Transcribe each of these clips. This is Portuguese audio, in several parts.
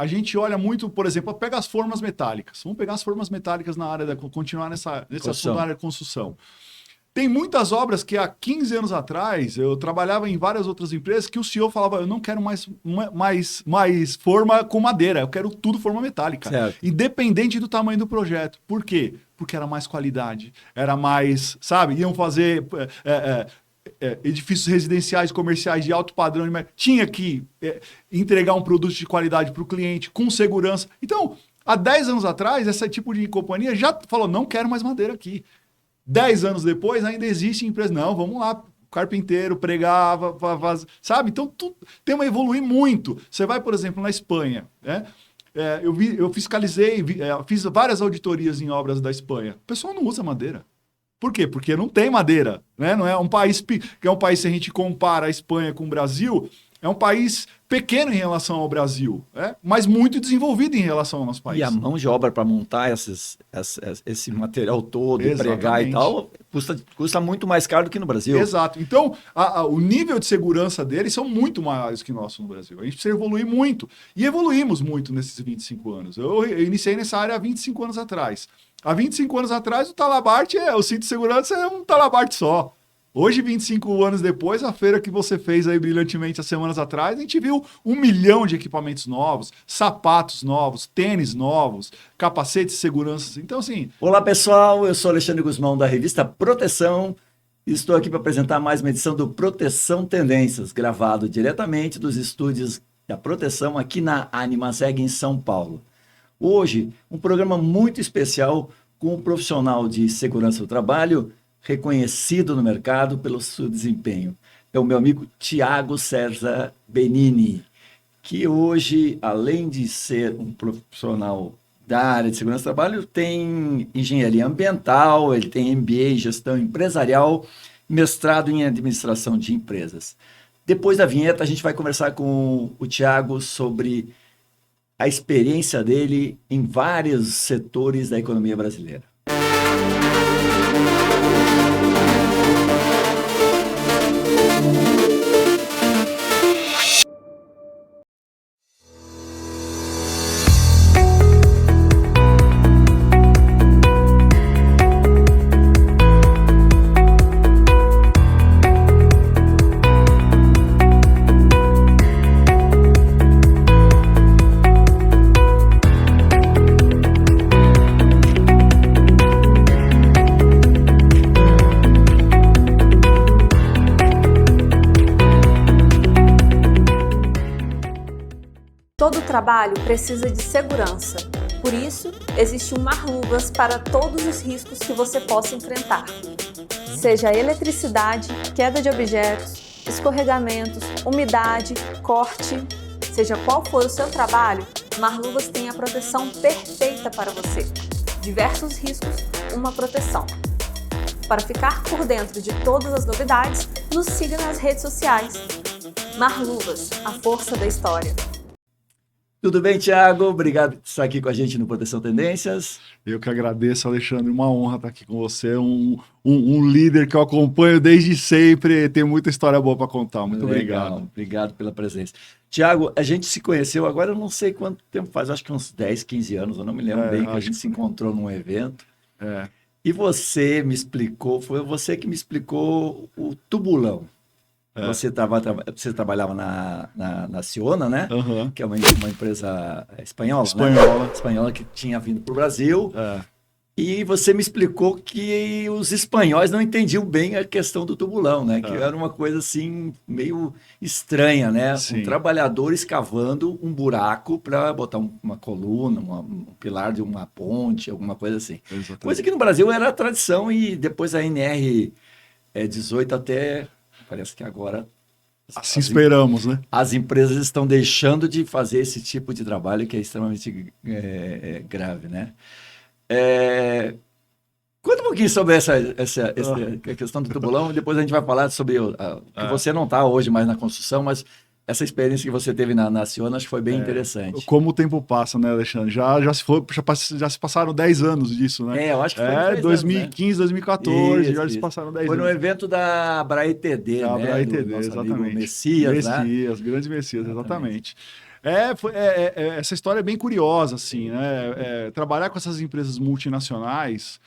a gente olha muito, por exemplo, pega as formas metálicas. Vamos pegar as formas metálicas na área continuar nesse assunto da área de construção. Tem muitas obras que há 15 anos atrás, eu trabalhava em várias outras empresas, que o CEO falava, eu não quero mais forma com madeira, eu quero tudo forma metálica. Certo. Independente do tamanho do projeto. Por quê? Porque era mais qualidade, era mais, sabe, iam fazer edifícios residenciais, comerciais de alto padrão, tinha que entregar um produto de qualidade para o cliente, com segurança. Então, há 10 anos atrás, esse tipo de companhia já falou, não quero mais madeira aqui. 10 anos depois, ainda existe empresa. Não, vamos lá, carpinteiro, pregava, sabe? Então, tem uma evoluir muito. Você vai, por exemplo, na Espanha, né? Eu fiscalizei, fiz várias auditorias em obras da Espanha. O pessoal não usa madeira. Por quê? Porque não tem madeira, né? Não é um país que é um país, se a gente compara a Espanha com o Brasil, é um país pequeno em relação ao Brasil, mas muito desenvolvido em relação ao nosso país. E a mão de obra para montar esse material todo, pregar e tal, custa muito mais caro do que no Brasil. Exato. Então, o nível de segurança deles são muito maiores que nós no Brasil. A gente precisa evoluir muito. E evoluímos muito nesses 25 anos. Eu iniciei nessa área há 25 anos atrás. Há 25 anos atrás, o cinto de segurança é um talabarte só. Hoje, 25 anos depois, a feira que você fez aí brilhantemente há semanas atrás, a gente viu 1 milhão de equipamentos novos, sapatos novos, tênis novos, capacetes de segurança. Então, assim... Olá, pessoal. Eu sou Alexandre Guzmão, da revista Proteção. Estou aqui para apresentar mais uma edição do Proteção Tendências, gravado diretamente dos estúdios da Proteção aqui na Animaseg, em São Paulo. Hoje, um programa muito especial com um profissional de segurança do trabalho reconhecido no mercado pelo seu desempenho. É o meu amigo Tiago César Benini, que hoje, além de ser um profissional da área de segurança do trabalho, tem engenharia ambiental, ele tem MBA em gestão empresarial, mestrado em administração de empresas. Depois da vinheta, a gente vai conversar com o Tiago sobre a experiência dele em vários setores da economia brasileira. Todo trabalho precisa de segurança. Por isso, existe um Marluvas para todos os riscos que você possa enfrentar. Seja eletricidade, queda de objetos, escorregamentos, umidade, corte, seja qual for o seu trabalho, Marluvas tem a proteção perfeita para você. Diversos riscos, uma proteção. Para ficar por dentro de todas as novidades, nos siga nas redes sociais. Marluvas, a força da história. Tudo bem, Tiago? Obrigado por estar aqui com a gente no Proteção Tendências. Eu que agradeço, Alexandre. Uma honra estar aqui com você. Um líder que eu acompanho desde sempre. Tem muita história boa para contar. Muito legal. Obrigado. Obrigado pela presença. Tiago, a gente se conheceu, agora eu não sei quanto tempo faz, acho que uns 10, 15 anos, eu não me lembro bem, que a gente se encontrou num evento. E você me explicou, foi você que me explicou o tubulão. Você trabalhava na Ciona, né? Uhum. Que é uma empresa espanhola, né? Espanhola que tinha vindo para o Brasil. E você me explicou que os espanhóis não entendiam bem a questão do tubulão, né? Que era uma coisa assim meio estranha, né? Sim. Um trabalhador escavando um buraco para botar uma coluna, um pilar de uma ponte, alguma coisa assim. Exatamente. Coisa que no Brasil era tradição e depois a NR 18 até... Parece que agora... Assim esperamos, né? As empresas estão deixando de fazer esse tipo de trabalho que é extremamente grave, né? Conta um pouquinho sobre essa questão do tubulão e depois a gente vai falar sobre que você não está hoje mais na construção, mas essa experiência que você teve na Ciona, acho que foi bem interessante. Como o tempo passa, né, Alexandre? Já se passaram 10 anos disso, né? Eu acho que foi 2015, anos, né? 2014, já se passaram 10 anos. Foi no evento da Abraitd, né? Abraitd, exatamente. Messias, Messias, grande Messias, exatamente. Essa história é bem curiosa, assim, né? Trabalhar com essas empresas multinacionais,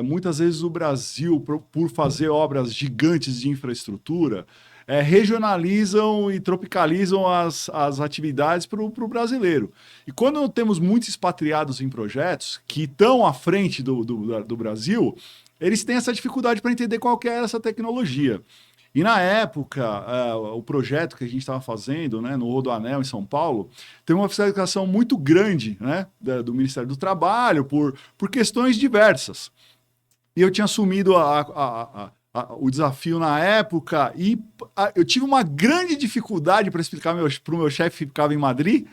muitas vezes o Brasil, por fazer obras gigantes de infraestrutura, regionalizam e tropicalizam as atividades para o brasileiro. E quando temos muitos expatriados em projetos que estão à frente do Brasil, eles têm essa dificuldade para entender qual que é essa tecnologia. E na época, o projeto que a gente estava fazendo, né, no Rodoanel, em São Paulo, teve uma fiscalização muito grande, né, do Ministério do Trabalho por questões diversas. E eu tinha assumido o desafio na época e eu tive uma grande dificuldade para explicar para o meu chefe que ficava em Madrid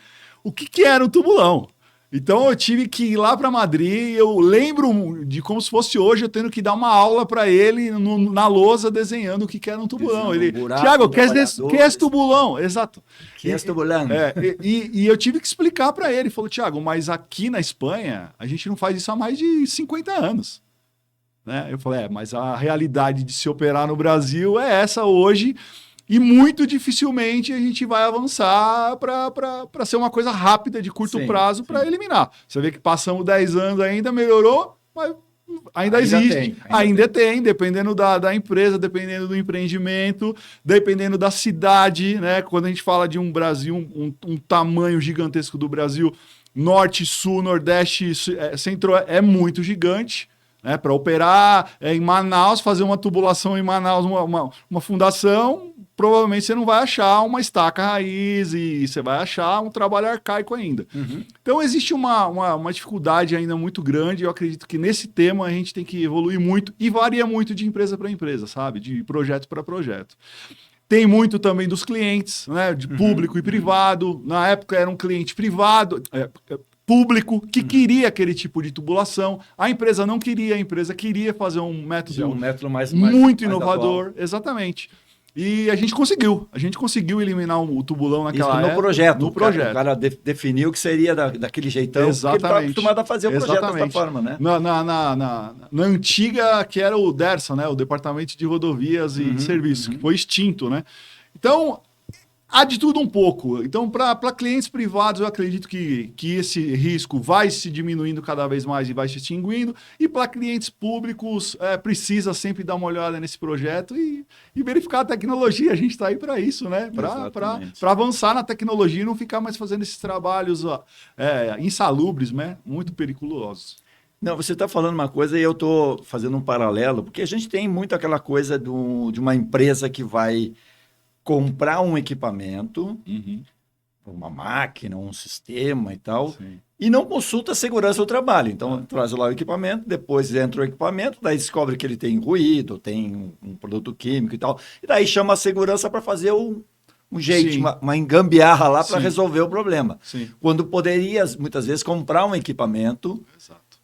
o que era um tubulão. Então eu tive que ir lá para Madrid. Eu lembro de como se fosse hoje, eu tendo que dar uma aula para ele na lousa desenhando o que era um tubulão. Ele, Tiago, que é esse tubulão? Exato. Que é esse tubulão? E eu tive que explicar para ele. Ele falou, Tiago, mas aqui na Espanha a gente não faz isso há mais de 50 anos. Né? Eu falei, mas a realidade de se operar no Brasil é essa hoje. E muito dificilmente a gente vai avançar para ser uma coisa rápida, de curto prazo, para eliminar. Você vê que passamos 10 anos ainda, melhorou, mas ainda existe. Ainda tem, dependendo da empresa, dependendo do empreendimento, dependendo da cidade. Né? Quando a gente fala de um Brasil, um tamanho gigantesco do Brasil, norte, sul, nordeste, centro, é muito gigante. Né, para operar em Manaus, fazer uma tubulação em Manaus, uma fundação, provavelmente você não vai achar uma estaca raiz e você vai achar um trabalho arcaico ainda. Uhum. Então existe uma dificuldade ainda muito grande. Eu acredito que nesse tema a gente tem que evoluir muito e varia muito de empresa para empresa, sabe? De projeto para projeto. Tem muito também dos clientes, né? De público e privado. Na época era um cliente privado, público que queria aquele tipo de tubulação. A empresa não queria, a empresa queria fazer um método mais muito mais inovador. atual. Exatamente. E a gente conseguiu eliminar o tubulão naquela época. No projeto. O cara definiu que seria daquele jeitão. Exatamente. Porque ele estava acostumado a fazer o projeto dessa forma, né? Na antiga, que era o DERSA, né? O Departamento de Rodovias e Serviços, que foi extinto, né? Então, há de tudo um pouco. Então, para clientes privados, eu acredito que esse risco vai se diminuindo cada vez mais e vai se extinguindo. E para clientes públicos, precisa sempre dar uma olhada nesse projeto e verificar a tecnologia. A gente está aí para isso, né? Para avançar na tecnologia e não ficar mais fazendo esses trabalhos insalubres, né? Muito periculosos. Não, você está falando uma coisa e eu estou fazendo um paralelo, porque a gente tem muito aquela coisa de uma empresa que vai comprar um equipamento, uma máquina, um sistema e tal, e não consulta a segurança do trabalho. Então, traz lá o equipamento, depois entra o equipamento, daí descobre que ele tem ruído, tem um produto químico e tal, e daí chama a segurança para fazer um jeito, uma engambiarra lá para resolver o problema. Sim. Quando poderia, muitas vezes, comprar um equipamento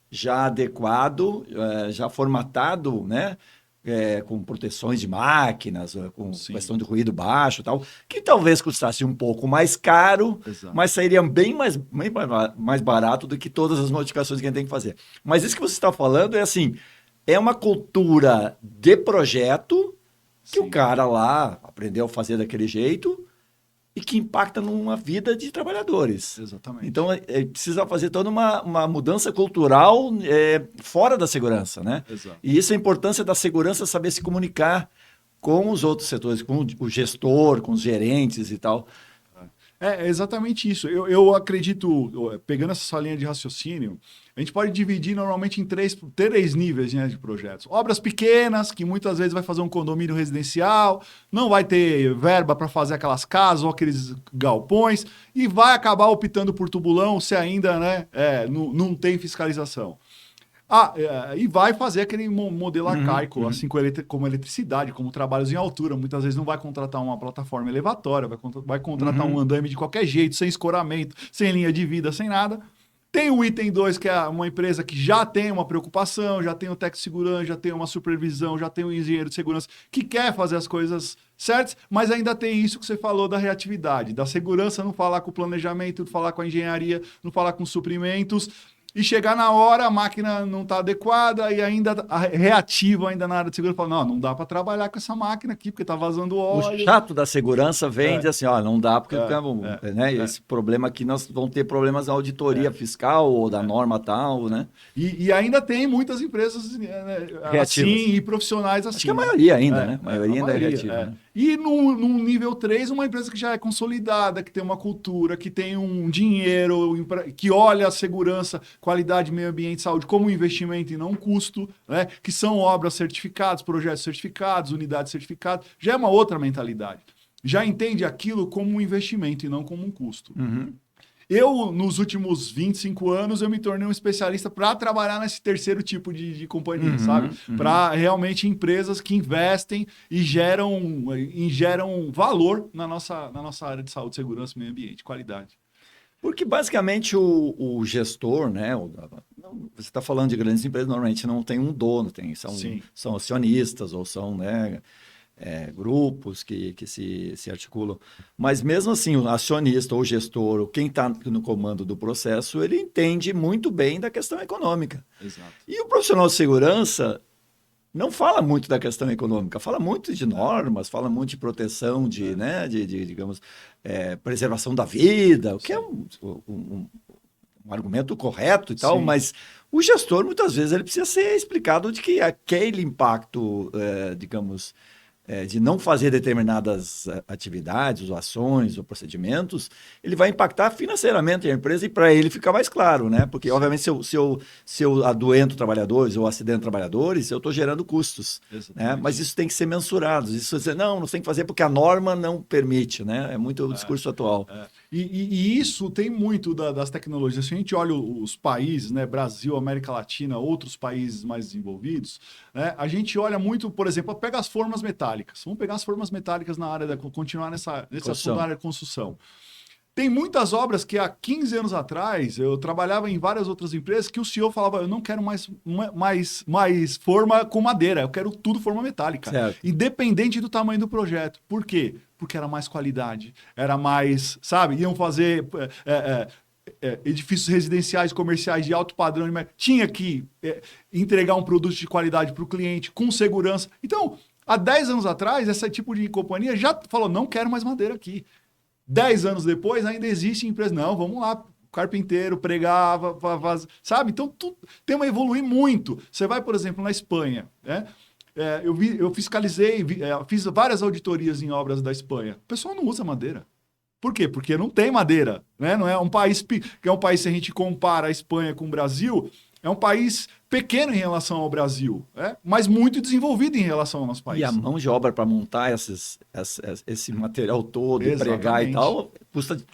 já adequado, já formatado, né? Com proteções de máquinas, com questão de ruído baixo e tal, que talvez custasse um pouco mais caro, mas sairia bem mais barato do que todas as modificações que a gente tem que fazer. Mas isso que você está falando é assim, é uma cultura de projeto que o cara lá aprendeu a fazer daquele jeito e que impacta numa vida de trabalhadores. Exatamente. Então, precisa fazer toda uma mudança cultural fora da segurança, né? Exato. E isso é a importância da segurança, saber se comunicar com os outros setores, com o gestor, com os gerentes e tal. É exatamente isso. Eu acredito, pegando essa sua linha de raciocínio, a gente pode dividir normalmente em três níveis, né, de projetos. Obras pequenas, que muitas vezes vai fazer um condomínio residencial, não vai ter verba para fazer aquelas casas ou aqueles galpões, e vai acabar optando por tubulão se ainda, né, não tem fiscalização. E vai fazer aquele modelo arcaico, assim como eletricidade, como trabalhos em altura. Muitas vezes não vai contratar uma plataforma elevatória, vai contratar um andaime de qualquer jeito, sem escoramento, sem linha de vida, sem nada. Tem o item 2, que é uma empresa que já tem uma preocupação, já tem o técnico de segurança, já tem uma supervisão, já tem um engenheiro de segurança que quer fazer as coisas certas, mas ainda tem isso que você falou da reatividade, da segurança, não falar com o planejamento, não falar com a engenharia, não falar com os suprimentos. e chegar na hora, a máquina não está adequada e ainda reativa ainda na área de segurança. Fala, não dá para trabalhar com essa máquina aqui, porque está vazando óleo. O chato da segurança vem e diz assim, não dá, porque esse problema aqui nós vamos ter problemas na auditoria fiscal ou da norma tal, né? E ainda tem muitas empresas assim e profissionais assim. Acho que a maioria ainda, né? A maioria ainda é reativa. Né? E no nível 3, uma empresa que já é consolidada, que tem uma cultura, que tem um dinheiro, que olha a segurança, qualidade, meio ambiente, saúde como um investimento e não um custo, né? Que são obras certificadas, projetos certificados, unidades certificadas, já é uma outra mentalidade. Já entende aquilo como um investimento e não como um custo. Uhum. Eu, nos últimos 25 anos, eu me tornei um especialista para trabalhar nesse terceiro tipo de companhia, sabe? Para realmente empresas que investem e geram valor na nossa área de saúde, segurança, meio ambiente, qualidade. Porque, basicamente, o gestor, né? Você está falando de grandes empresas, normalmente não tem um dono, são acionistas ou são, né, grupos que se articulam. Mas, mesmo assim, o acionista ou o gestor, ou quem está no comando do processo, ele entende muito bem da questão econômica. Exato. E o profissional de segurança não fala muito da questão econômica, fala muito de normas, fala muito de proteção, digamos, preservação da vida, o que é um argumento correto e tal, mas o gestor, muitas vezes, ele precisa ser explicado de que aquele impacto, digamos, de não fazer determinadas atividades, ou ações, ou procedimentos, ele vai impactar financeiramente a empresa e para ele fica mais claro, né? Porque, obviamente, se eu adoento trabalhadores ou acidento trabalhadores, eu estou gerando custos, né? Mas isso tem que ser mensurado. Isso você não tem que fazer porque a norma não permite, né? É muito o discurso atual. E isso tem muito das tecnologias. Se a gente olha os países, né, Brasil, América Latina, outros países mais desenvolvidos, né, a gente olha muito, por exemplo, pega as formas metálicas. Vamos pegar as formas metálicas na área continuar nesse assunto da área de construção. Tem muitas obras que há 15 anos atrás, eu trabalhava em várias outras empresas, que o CEO falava, eu não quero mais forma com madeira, eu quero tudo forma metálica. Certo. Independente do tamanho do projeto. Por quê? Porque era mais qualidade, era mais, sabe, iam fazer edifícios residenciais, comerciais de alto padrão, tinha que entregar um produto de qualidade para o cliente, com segurança. Então, há 10 anos atrás, esse tipo de companhia já falou, não quero mais madeira aqui. 10 anos depois, ainda existe empresa. Não, vamos lá, carpinteiro, pregava, sabe? Então, tem uma evoluir muito. Você vai, por exemplo, na Espanha, né? Eu fiscalizei, fiz várias auditorias em obras da Espanha. O pessoal não usa madeira. Por quê? Porque não tem madeira, né? Não é um país que é um país, se a gente compara a Espanha com o Brasil, é um país pequeno em relação ao Brasil, mas muito desenvolvido em relação ao nosso país. E a mão de obra para montar esse material todo, pregar e tal,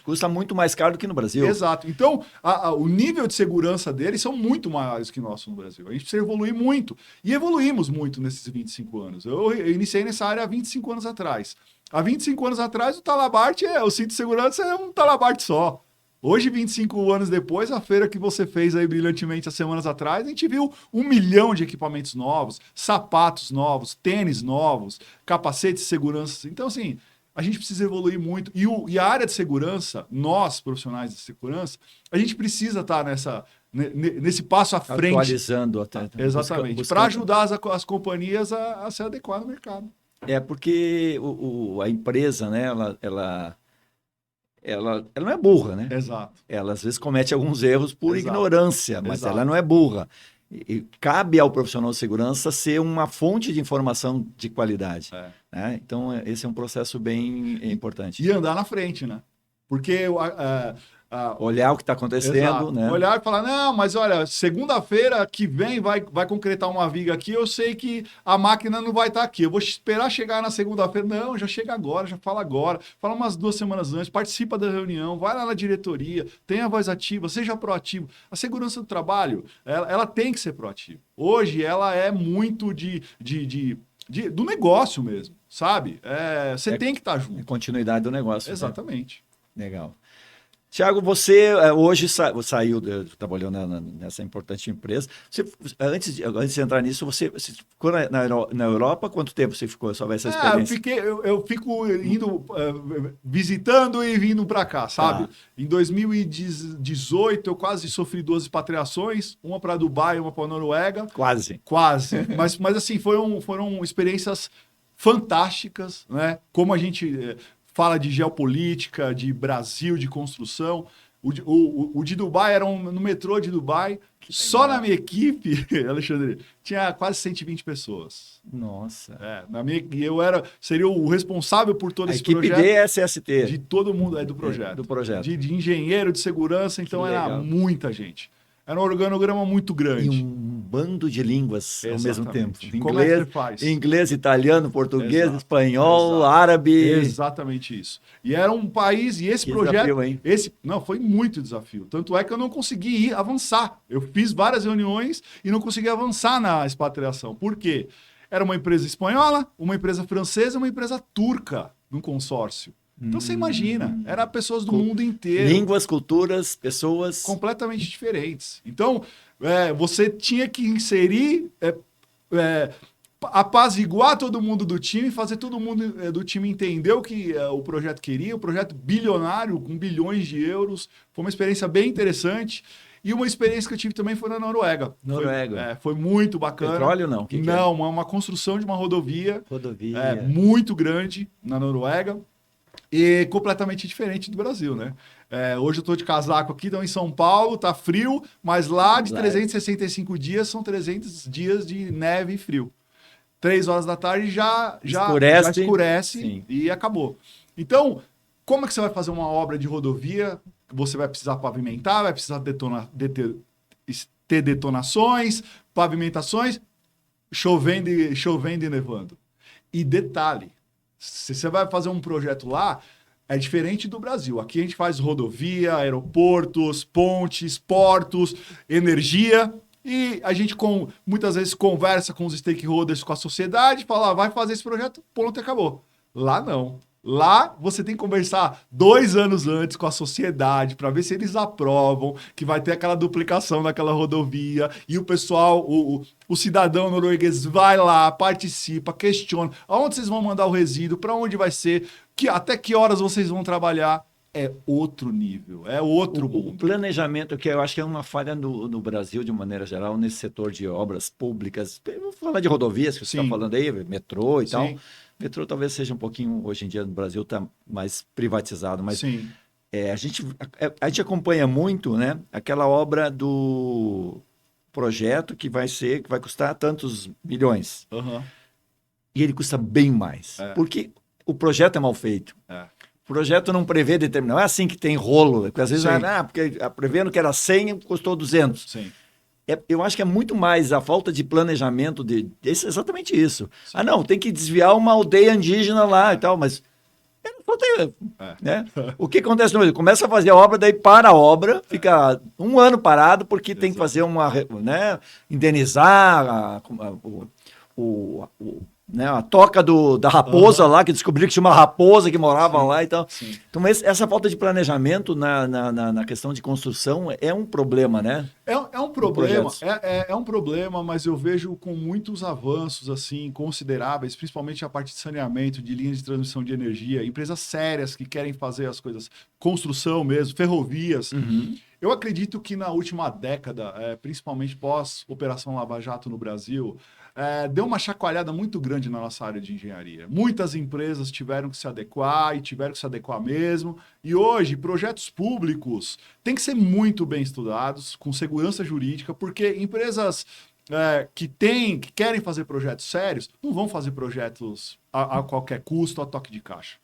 custa muito mais caro do que no Brasil. Exato. Então, o nível de segurança deles são muito maiores que o nosso no Brasil. A gente precisa evoluir muito. E evoluímos muito nesses 25 anos. Eu iniciei nessa área há 25 anos atrás. Há 25 anos atrás, o cinto de segurança é um talabarte só. Hoje, 25 anos depois, a feira que você fez aí brilhantemente há semanas atrás, a gente viu 1 milhão de equipamentos novos, sapatos novos, tênis novos, capacetes de segurança. Então, assim, a gente precisa evoluir muito. E a área de segurança, nós, profissionais de segurança, a gente precisa estar nesse passo à frente. Atualizando até. Exatamente. Para ajudar as companhias a se adequar no mercado. Porque a empresa, né, ela não é burra, né? Exato. Ela, às vezes, comete alguns erros por ignorância, mas Exato. ela não é burra. E cabe ao profissional de segurança ser uma fonte de informação de qualidade. Né? Então, esse é um processo bem importante. E andar na frente, né? Porque... olhar o que está acontecendo, exato, né? Olhar e falar, não, mas olha, segunda-feira que vem vai concretar uma viga aqui, eu sei que a máquina não vai estar aqui. Eu vou esperar chegar na segunda-feira. Não, já chega agora, já fala agora. Fala umas 2 semanas antes, participa da reunião, vai lá na diretoria, tenha a voz ativa, seja proativo. A segurança do trabalho, ela tem que ser proativa. Hoje, ela é muito do negócio mesmo, sabe? Você tem que estar junto. Continuidade do negócio. Exatamente. Né? Legal. Tiago, você hoje saiu, trabalhou nessa importante empresa. Você, antes de entrar nisso, você ficou na Europa? Quanto tempo você ficou sobre essa experiência? Eu fico indo, visitando e vindo para cá, sabe? Tá. Em 2018, eu quase sofri 2 expatriações, uma para Dubai e uma para Noruega. Quase. Mas assim, foram experiências fantásticas, né? Como a gente fala de geopolítica, de Brasil, de construção. O de Dubai era no metrô de Dubai. Só na minha equipe, Alexandre, tinha quase 120 pessoas. Nossa. Seria o responsável por todo esse equipe projeto. DSST. De todo mundo, do projeto. Do projeto. De engenheiro, de segurança, então era muita gente. Era um organograma muito grande. E um bando de línguas ao mesmo tempo. Como é que você faz? Inglês, italiano, português, Exato. espanhol, árabe. Exatamente isso. E era um país, e esse projeto... Desafio, hein? Não, foi muito desafio. Tanto é que eu não consegui avançar. Eu fiz várias reuniões e não consegui avançar na expatriação. Por quê? Era uma empresa espanhola, uma empresa francesa e uma empresa turca num consórcio. Então você imagina, eram pessoas do mundo inteiro. Línguas, culturas, pessoas... completamente diferentes. Então, você tinha que inserir, apaziguar todo mundo do time, fazer todo mundo do time entender o que o projeto queria, o projeto bilionário, com bilhões de euros. Foi uma experiência bem interessante. E uma experiência que eu tive também foi na Noruega. Foi muito bacana. Petróleo não? Não, uma construção de uma rodovia. Rodovia. Muito grande na Noruega. E completamente diferente do Brasil, né? Hoje eu estou de casaco aqui, então em São Paulo tá frio, mas lá de 365 dias são 300 dias de neve e frio. 3 horas da tarde já escurece e acabou. Então, como é que você vai fazer uma obra de rodovia? Você vai precisar pavimentar, vai precisar ter detonações, pavimentações, chovendo e nevando. E detalhe, se você vai fazer um projeto lá, é diferente do Brasil. Aqui a gente faz rodovia, aeroportos, pontes, portos, energia. E a gente muitas vezes conversa com os stakeholders, com a sociedade, fala, vai fazer esse projeto, ponto, acabou. Lá não. Lá você tem que conversar 2 anos antes com a sociedade para ver se eles aprovam que vai ter aquela duplicação daquela rodovia e o pessoal, o cidadão norueguês vai lá, participa, questiona aonde vocês vão mandar o resíduo, para onde vai ser, até que horas vocês vão trabalhar. É outro nível, é outro mundo. O planejamento, que eu acho que é uma falha no Brasil, de maneira geral, nesse setor de obras públicas. Vou falar de rodovias, que você está falando aí, metrô e tal. Metrô talvez seja um pouquinho, hoje em dia no Brasil está mais privatizado, mas a gente acompanha muito, né, aquela obra do projeto que vai custar tantos milhões. E ele custa bem mais, porque o projeto é mal feito. O projeto não prevê determinado. Não é assim que tem rolo, porque às vezes porque prevendo que era 100, custou 200. Sim. Eu acho que é muito mais a falta de planejamento exatamente isso. Sim. Não, tem que desviar uma aldeia indígena lá e tal, mas né? O que acontece no Brasil? Começa a fazer a obra, daí para a obra, fica 1 ano parado, porque tem que fazer indenizar a toca da raposa lá, que descobriu que tinha uma raposa que morava lá e tal. Sim. Então, essa falta de planejamento na questão de construção é um problema, né? É um problema, é um problema, mas eu vejo com muitos avanços assim consideráveis, principalmente a parte de saneamento, de linhas de transmissão de energia, empresas sérias que querem fazer as coisas, construção mesmo, ferrovias. Eu acredito que na última década, principalmente pós-Operação Lava Jato no Brasil, deu uma chacoalhada muito grande na nossa área de engenharia. Muitas empresas tiveram que se adequar e tiveram que se adequar mesmo. E hoje, projetos públicos têm que ser muito bem estudados, com segurança jurídica, porque empresas que querem fazer projetos sérios não vão fazer projetos a qualquer custo, a toque de caixa.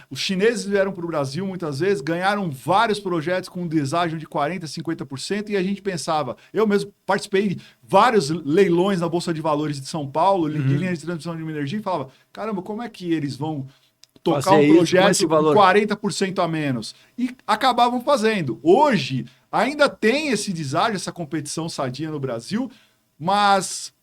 Os chineses vieram para o Brasil muitas vezes, ganharam vários projetos com um deságio de 40%, 50%, e a gente pensava, eu mesmo participei de vários leilões na Bolsa de Valores de São Paulo, de linhas de transmissão de energia, e falava, caramba, como é que eles vão tocar um projeto com 40% a menos? E acabavam fazendo. Hoje, ainda tem esse deságio, essa competição sadia no Brasil, mas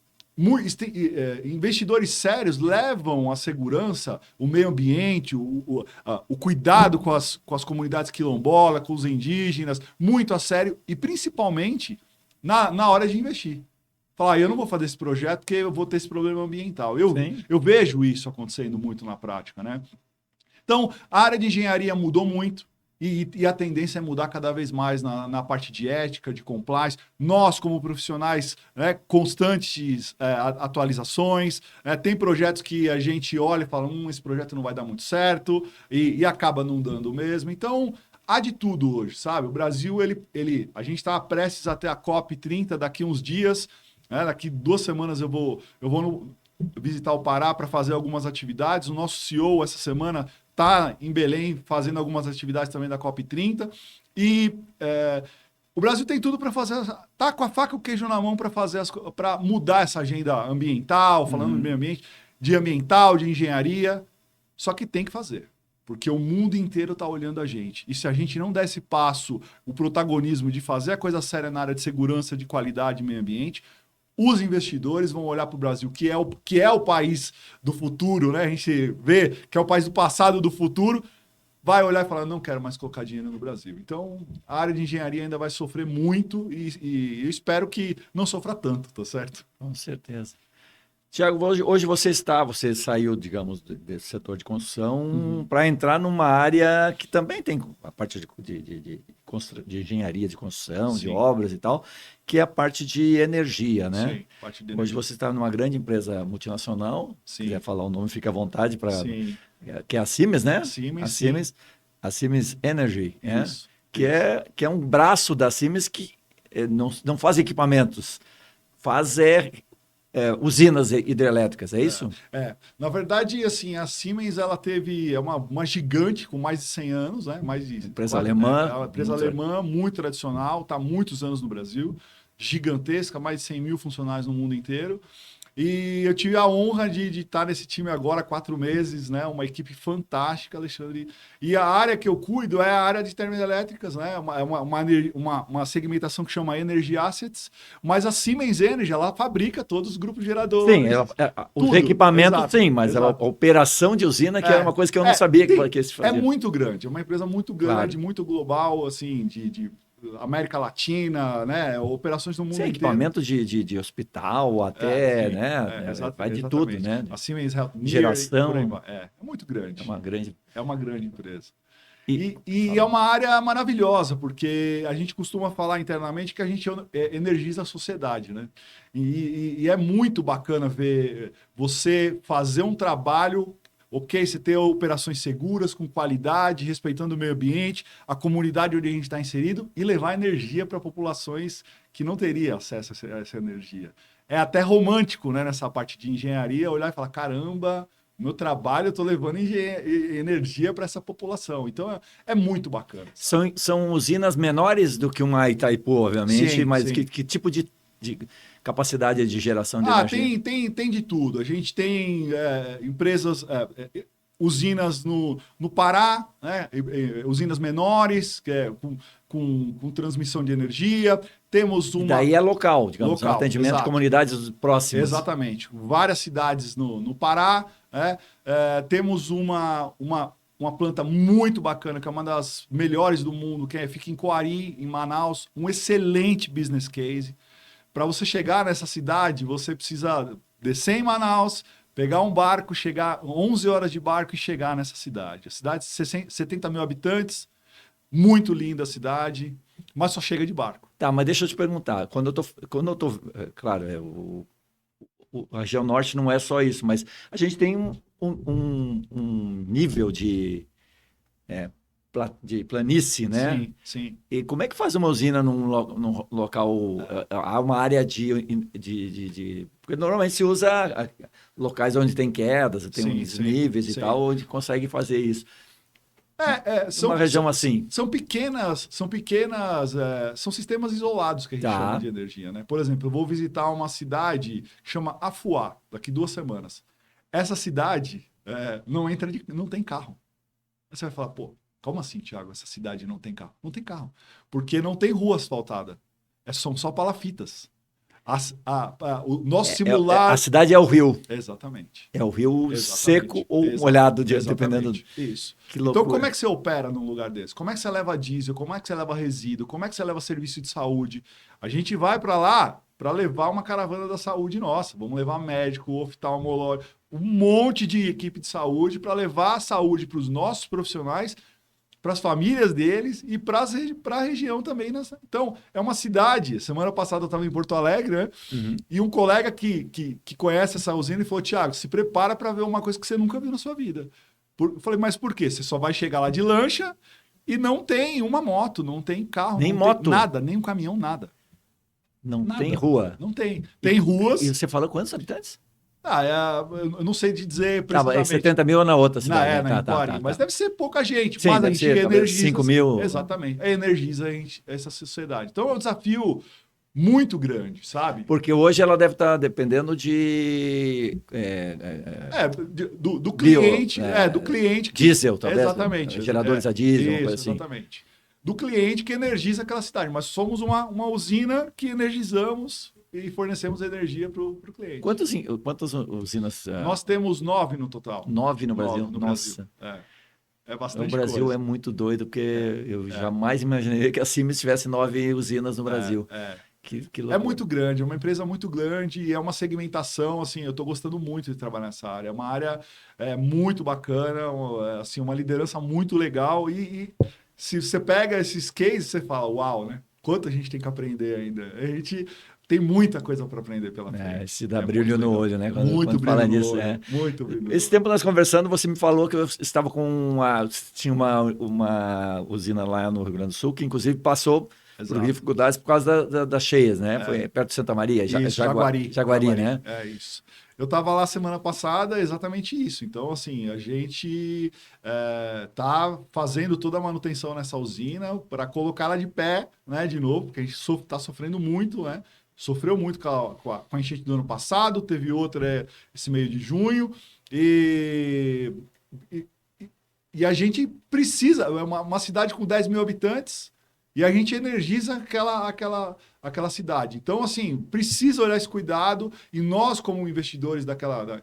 investidores sérios levam a segurança, o meio ambiente, o cuidado com as comunidades quilombolas, com os indígenas, muito a sério e principalmente na hora de investir. Falar, eu não vou fazer esse projeto porque eu vou ter esse problema ambiental. Eu vejo isso acontecendo muito na prática, né? Então, a área de engenharia mudou muito. E a tendência é mudar cada vez mais na parte de ética, de compliance. Nós, como profissionais, né, constantes atualizações. Tem projetos que a gente olha e fala, esse projeto não vai dar muito certo, e acaba não dando mesmo. Então, há de tudo hoje, sabe? O Brasil, a gente está prestes até a COP30 daqui uns dias. Daqui 2 semanas eu vou visitar o Pará para fazer algumas atividades. O nosso CEO, essa semana, está em Belém fazendo algumas atividades também da COP30. E o Brasil tem tudo para fazer, está com a faca e o queijo na mão para mudar essa agenda ambiental, falando do meio ambiente, de ambiental, de engenharia. Só que tem que fazer, porque o mundo inteiro está olhando a gente. E se a gente não der esse passo, o protagonismo de fazer a coisa séria na área de segurança, de qualidade e meio ambiente, os investidores vão olhar para o Brasil, que é o país do futuro, né? A gente vê que é o país do passado do futuro, vai olhar e falar, não quero mais colocar dinheiro no Brasil. Então, a área de engenharia ainda vai sofrer muito e eu espero que não sofra tanto, tá certo? Com certeza. Tiago, hoje você saiu, digamos, desse setor de construção para entrar numa área que também tem a parte de engenharia de construção, de obras e tal, que é a parte de energia, né? Sim, parte de energia. Hoje você está numa grande empresa multinacional, se quiser falar o nome, fica à vontade, que é a Siemens, né? A Siemens Energy, né? Que é um braço da Siemens que não faz equipamentos, faz usinas hidrelétricas, é isso? Na verdade, assim, a Siemens ela é uma gigante com mais de 100 anos, né? Empresa alemã. É uma empresa alemã muito tradicional, está há muitos anos no Brasil, gigantesca, mais de 100 mil funcionários no mundo inteiro. E eu tive a honra de estar nesse time agora há 4 meses, né? Uma equipe fantástica, Alexandre. E a área que eu cuido é a área de termoelétricas, né? Uma segmentação que chama Energy Assets. Mas a Siemens Energy, ela fabrica todos os grupos geradores. Sim, os equipamentos, exato, sim, mas a operação de usina, que era uma coisa que eu não sabia que se fazia. É muito grande, é uma empresa muito grande, Claro. muito global, assim, de América Latina, né? Operações no mundo inteiro. Equipamento de hospital até, né? Vai de tudo, né? A Siemens Healthineers, geração. por aí vai. É muito grande. É uma grande empresa. E E é uma área maravilhosa, porque a gente costuma falar internamente que a gente energiza a sociedade, né? E é muito bacana ver você fazer um trabalho. Ok, você ter operações seguras, com qualidade, respeitando o meio ambiente, a comunidade onde a gente está inserido e levar energia para populações que não teriam acesso a essa energia. É até romântico, né, nessa parte de engenharia, olhar e falar, caramba, meu trabalho eu estou levando energia para essa população. Então, é muito bacana. São usinas menores do que uma Itaipu, obviamente, Sim, mas sim. Que tipo de capacidade de geração de energia? Tem de tudo. A gente tem empresas, usinas no Pará, né? Usinas menores, com transmissão de energia. Temos uma... E daí é local, digamos, local, um atendimento exato. de comunidades próximas. Exatamente. Várias cidades no Pará. Temos uma planta muito bacana, que é uma das melhores do mundo, que fica em Coari, em Manaus. Um excelente business case. Para você chegar nessa cidade, você precisa descer em Manaus, pegar um barco, chegar 11 horas de barco e chegar nessa cidade. A cidade de 70 mil habitantes, muito linda a cidade, mas só chega de barco. Tá, mas deixa eu te perguntar. Quando eu tô claro, a região norte não é só isso, mas a gente tem um nível de planície, né? Sim, sim. E como é que faz uma usina num local... Há uma área porque normalmente se usa locais onde tem quedas, tem uns níveis e tal, onde consegue fazer isso. Uma região assim. São sistemas isolados que a gente chama de energia, né? Por exemplo, eu vou visitar uma cidade que chama Afuá, daqui 2 semanas. Essa cidade não tem carro. Aí você vai falar, pô, como assim, Thiago? Essa cidade não tem carro? Não tem carro. Porque não tem rua asfaltada. São só palafitas. O nosso simular... A cidade é o rio. Exatamente. É o rio Exatamente. seco ou molhado, dependendo. Isso. Que loucura. Então, como é que você opera num lugar desse? Como é que você leva diesel? Como é que você leva resíduo? Como é que você leva serviço de saúde? A gente vai para lá para levar uma caravana da saúde nossa. Vamos levar médico, oftalmológico, um monte de equipe de saúde para levar a saúde para os nossos profissionais, para as famílias deles e para a região também. Então, é uma cidade. Semana passada eu estava em Porto Alegre, né? Uhum. E um colega que conhece essa usina e falou: Thiago, se prepara para ver uma coisa que você nunca viu na sua vida. Eu falei: mas por quê? Você só vai chegar lá de lancha e não tem uma moto, não tem carro, Nem não moto. tem nada, nem um caminhão, nada. Não Nada. tem rua. Não tem. Tem ruas. E você falou quantos habitantes? Eu não sei te dizer É precisamente. 70 mil na outra cidade. Na Empoari, mas deve ser pouca gente. Sim, mas a deve gente ser, talvez energiza. 5 mil. Exatamente. Energiza essa sociedade. Então é um desafio muito grande, sabe? Porque hoje ela deve estar dependendo de... Do cliente. Do cliente. Diesel, talvez. Exatamente. Geradores a diesel, uma coisa assim. Exatamente. Do cliente que energiza aquela cidade. Mas somos uma usina que energizamos e fornecemos energia para o cliente. Quantas usinas? Nós temos 9 no total. 9 no Brasil? 9 no Nossa. Brasil. É bastante O Brasil coisa. é muito doido, porque eu jamais imaginei que a Siemens tivesse 9 usinas no Brasil. Que loucura. É muito grande, é uma empresa muito grande e é uma segmentação, assim, eu estou gostando muito de trabalhar nessa área. É uma área muito bacana, assim, uma liderança muito legal e se você pega esses cases, você fala, uau, né? Quanto a gente tem que aprender ainda. A gente tem muita coisa para aprender pela frente. Se dá brilho no olho, né? Muito brilho fala no nisso. olho. Muito brilho no olho. Esse tempo nós conversando, você me falou que eu estava com tinha uma usina lá no Rio Grande do Sul, que inclusive passou por dificuldades por causa das cheias, né? Foi perto de Santa Maria, Jaguari, né? É isso. Eu estava lá semana passada, exatamente isso. Então, assim, a gente está fazendo toda a manutenção nessa usina para colocá-la de pé, né, de novo, porque a gente está sofrendo muito, né? Sofreu muito com a enchente do ano passado, teve outra esse meio de junho, e a gente precisa, é uma cidade com 10 mil habitantes, e a gente energiza aquela cidade. Então, assim, precisa olhar esse cuidado, e nós, como investidores daquela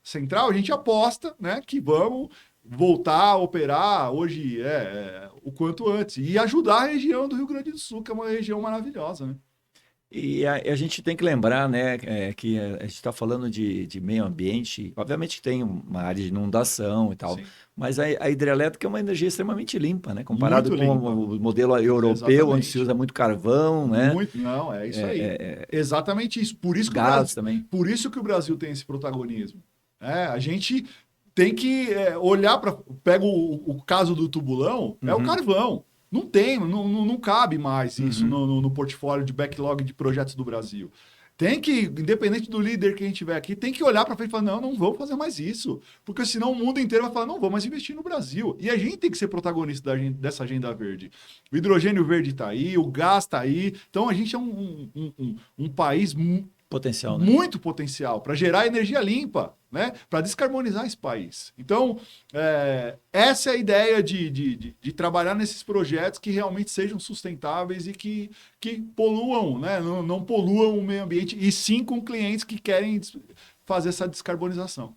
central, a gente aposta, né, que vamos voltar a operar hoje o quanto antes, e ajudar a região do Rio Grande do Sul, que é uma região maravilhosa, né? E a gente tem que lembrar, né, que a gente está falando de meio ambiente, obviamente que tem uma área de inundação e tal, Sim. mas a hidrelétrica é uma energia extremamente limpa, né, comparado Muito com limpa. o modelo europeu, Exatamente. onde se usa muito carvão, né? Não, é isso aí. Exatamente isso. Por isso que Gás também. Por isso que o Brasil tem esse protagonismo. A gente tem que olhar para... Pega o caso do tubulão, é o carvão. Não cabe mais isso no portfólio de backlog de projetos do Brasil. Tem que, independente do líder que a gente tiver aqui, tem que olhar para frente e falar, não vamos fazer mais isso. Porque senão o mundo inteiro vai falar, não vou mais investir no Brasil. E a gente tem que ser protagonista dessa agenda verde. O hidrogênio verde está aí, o gás está aí. Então a gente é um país potencial, né? Muito potencial para gerar energia limpa, né? Para descarbonizar esse país. Então, essa é a ideia de trabalhar nesses projetos que realmente sejam sustentáveis e que poluam, né? Não poluam o meio ambiente, e sim com clientes que querem fazer essa descarbonização.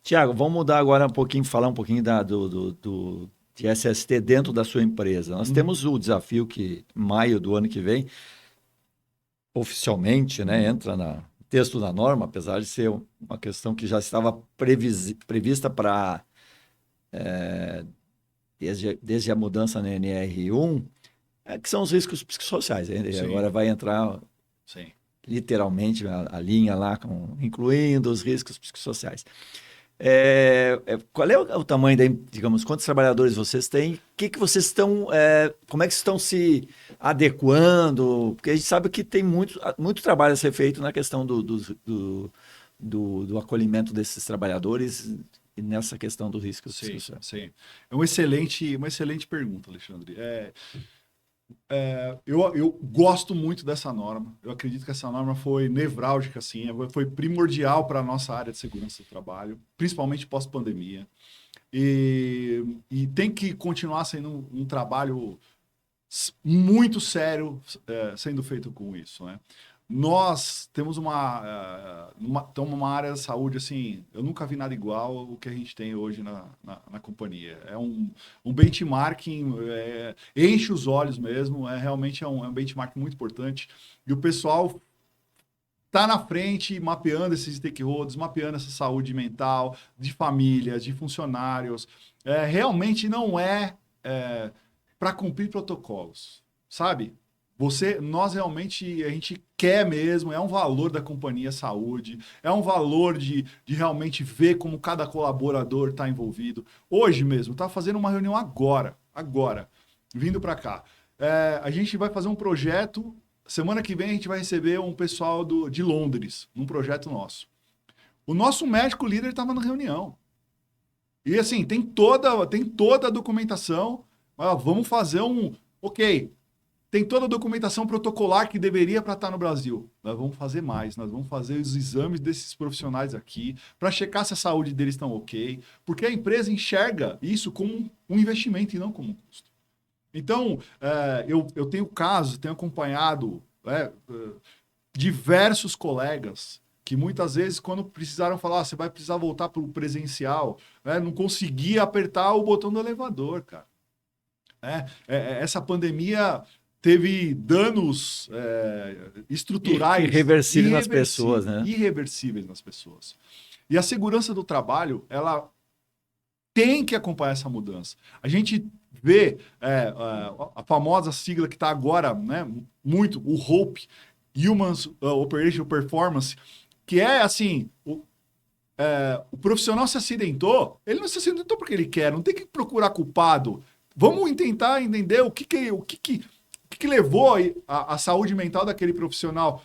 Tiago, vamos mudar agora um pouquinho, falar um pouquinho de SST dentro da sua empresa. Nós temos o desafio que, em maio do ano que vem, oficialmente, né, entra no texto da norma, apesar de ser uma questão que já estava prevista para desde a mudança na NR1, que são os riscos psicossociais. Agora vai entrar literalmente a linha lá, incluindo os riscos psicossociais. Qual é o tamanho, digamos, quantos trabalhadores vocês têm? Que vocês estão, como é que estão se adequando? Porque a gente sabe que tem muito trabalho a ser feito na questão do acolhimento desses trabalhadores e nessa questão do risco psicossocial. Sim. É uma excelente pergunta, Alexandre. Eu gosto muito dessa norma. Eu acredito que essa norma foi nevrálgica, assim, foi primordial para a nossa área de segurança do trabalho, principalmente pós-pandemia. E tem que continuar sendo um trabalho muito sério sendo feito com isso, né? Nós temos uma área da saúde, assim, eu nunca vi nada igual ao que a gente tem hoje na companhia. É um benchmarking, enche os olhos mesmo, realmente é um benchmarking muito importante. E o pessoal está na frente, mapeando esses stakeholders, mapeando essa saúde mental, de famílias, de funcionários. Realmente não para cumprir protocolos, sabe? Nós realmente, a gente quer mesmo, é um valor da companhia saúde, é um valor de realmente ver como cada colaborador está envolvido. Hoje mesmo, tá fazendo uma reunião agora, vindo para cá. A gente vai fazer um projeto, semana que vem a gente vai receber um pessoal de Londres, num projeto nosso. O nosso médico líder estava na reunião. E assim, tem toda a documentação, vamos fazer ok, tem toda a documentação protocolar que deveria para estar no Brasil. Nós vamos fazer mais, nós vamos fazer os exames desses profissionais aqui para checar se a saúde deles está ok, porque a empresa enxerga isso como um investimento e não como um custo. Então, eu tenho acompanhado diversos colegas que muitas vezes, quando precisaram falar, você vai precisar voltar para o presencial, não conseguia apertar o botão do elevador, cara. Essa pandemia teve danos estruturais irreversíveis nas pessoas, né? Irreversíveis nas pessoas. E a segurança do trabalho, ela tem que acompanhar essa mudança. A gente vê a famosa sigla que está agora, né, muito, o HOPE, Human Operational Performance, que é assim, o profissional se acidentou, ele não se acidentou porque ele quer, não tem que procurar culpado. Vamos tentar entender o que levou a saúde mental daquele profissional